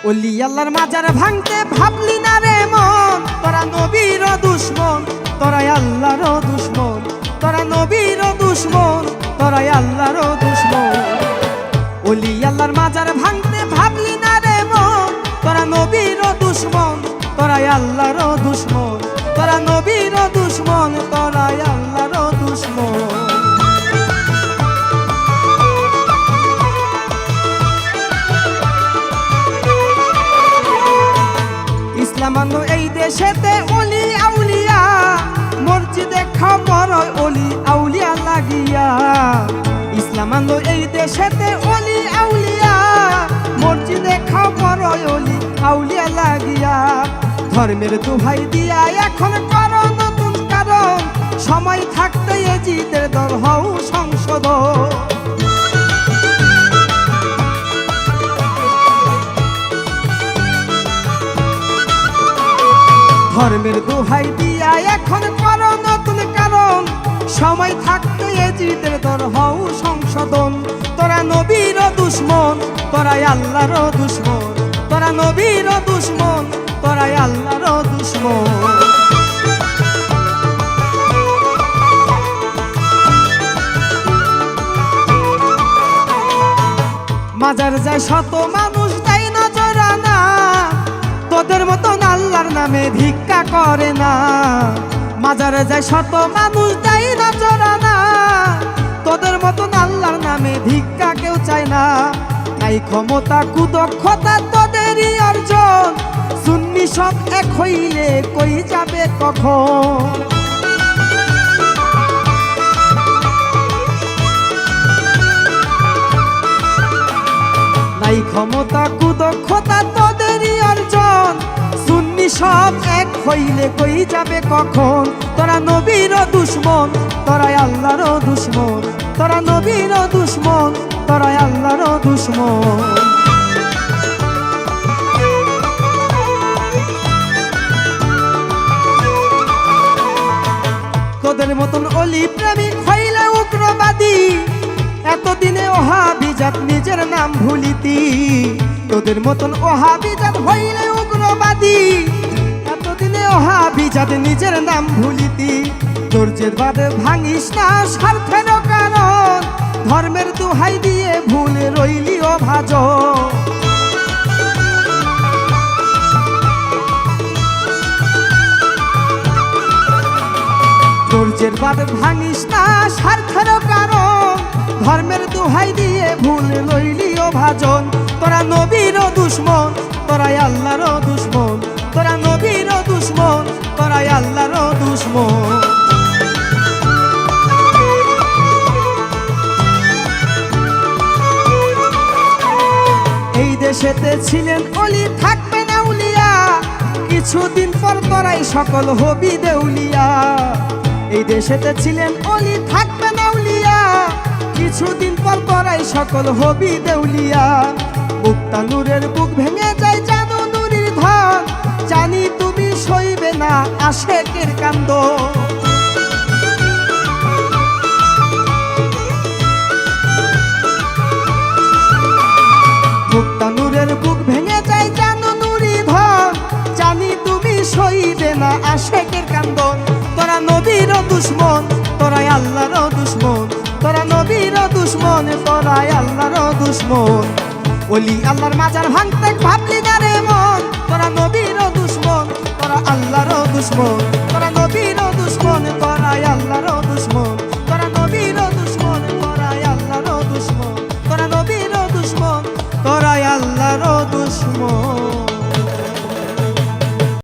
ওলি আল্লাহর মাজার ভাঙতে ভাবলি না রে মন, তোরা নবীর দুশ্মন, তোরাই আল্লাহর দুশ্মন, তোরা নবীর দুশ্মন, তোরাই আল্লাহর দুশ্মন। ওলি আল্লাহর মাজার ভাঙতে ভাবলি না রে মন, তোরা নবীর দুশ্মন, তোরাই আল্লাহর দুশ্মন, তোরা নবীর দুশ্মন, তোরাই আল্লাহর দুশ্মন। ইসলামান্য এই দেশেতে ওলি আউলিয়া, মসজিদে খবর ওলি আউলিয়া লাগিয়া। ইসলামান্য এই দেশেতে ওলি আউলিয়া, মসজিদে খবর ওলি আউলিয়া লাগিয়া। ধর্মের দোহাই দিয়া এখন করো নতুন কারণ, সময় থাকতে এজিদের দল হও সংশোধন। ধর্মের দোহাই দিয়া এখন করো নতুন কারণ, সময় থাকতে এজিদের দল হও সংশোধন। তোরা নবীর দুশ্মন, তোরাই আল্লাহর দুশ্মন, তোরা নবীর দুশ্মন, তোরাই আল্লাহর দুশ্মন। মাজার যায় শত মানুষ তাই নজরানা, তোদের মতন আল্লাহর নামে ভিক্ষা করে না। মাজারে যায় শত মানুষ তাই নজরানা, তোদের মতন আল্লাহর নামে ভিক্ষা কেউ চায় না। নাই ক্ষমতা কুদক্ষতা তোদেরই অর্জন, সুন্নি সব এক হইলে কই যাবে কখন। নাই ক্ষমতা কুদক্ষতা তোদেরই অর্জন, সুন্নি সব এক হইলে কই যাবে কখন। তোরা নবীর দুশ্মন, তোরাই আল্লাহর দুশ্মন, তোরা নবীর দুশ্মন, তোরাই আল্লাহর দুশ্মন। তোদের মতন অলি প্রেমিক হইলে উগ্রবাদী, এতদিনে ওহাবিজাত নিজের নাম ভুলিতি। তোদের মতন ওহাবিজাত হইলে উগ্রবাদী, এতদিনে ওহাবিজাত নিজের নাম ভুলিতি। ধৈর্যের বাঁধ ভাঙিস না স্বার্থের কারণ, ধর্মের দোহাই দিয়ে ভুল রইলি অভাজন। ধৈর্যের বাঁধ ভাঙিস না স্বার্থের কারণ, ধর্মের দোহাই দিয়ে ভুল লইলি অভাজন। তোরা নবীর দুশ্মন, তোরাই আল্লাহর দুশ্মন, তোরা নবীর দুশ্মন, তোরাই আল্লাহর দুশ্মন। এই দেশেতে ছিলেন অলি থাকবে না উলিয়া, কিছুদিন পর তোরাই সকল হবি দেউলিয়া। এই দেশেতে ছিলেন অলি থাকবে না উলিয়া, কিছুদিন পর তোরাই সকল হবি দেউলিয়া। মুক্তা নূরের বুক ভেঙে যায় জানো নুরির ধন, জানি তুমি সইবে না আশেকের কান্দ। মুক্তা নূরের বুক ভেঙে যায় জানো নুরি ধন, জানি তুমি সইবে না আশেকের কান্দন। তোরা নবীর দুশ্মন, তোরাই আল্লাহর দুশ্মন, তোরা নবীর দুশ্মন, তোরাই আল্লাহর দুশ্মন। ওলি আল্লাহর মাজার ভাঙতে ভাবলি না রে মন, তোরা নবীর দুশ্মন, তোরা আল্লাহর দুশ্মন, তোরা নবীর দুশ্মন, তোরাই আল্লাহর দুশ্মন, তোরা নবীর দুশ্মন, তোরাই আল্লাহর দুশ্মন, তোরা নবীর দুশ্মন, তোরাই আল্লাহর দুশ্মন।